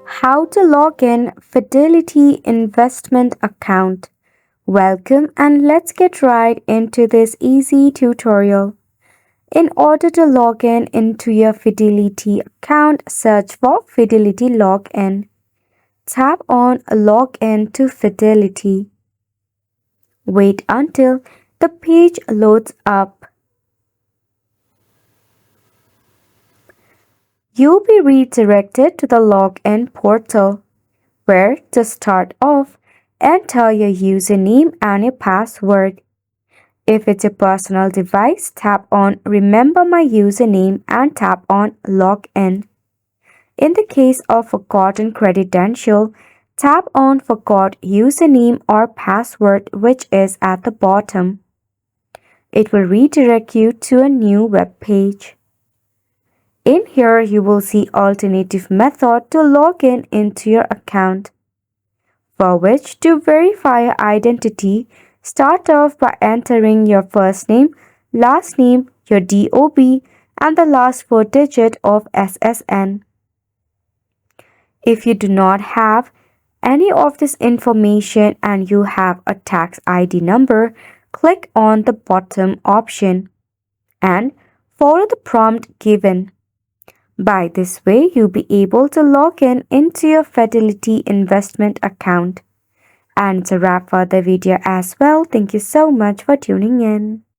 How to log in Fidelity investment account. Welcome and let's get right into this easy tutorial. In order to log in into your Fidelity account, search for Fidelity Login. Tap on Login to Fidelity. Wait until the page loads up. You'll be redirected to the login portal, where to start off, enter your username and your password. If it's a personal device, tap on Remember My Username and tap on Login. In the case of forgotten credential, tap on Forgot Username or Password, which is at the bottom. It will redirect you to a new web page. In here, you will see alternative method to log in into your account, for which to verify your identity, start off by entering your first name, last name, your DOB, and the last four digits of SSN. If you do not have any of this information and you have a tax ID number, click on the bottom option and follow the prompt given. By this way, you'll be able to log in into your Fidelity investment account. And it's a wrap for the video as well. Thank you so much for tuning in.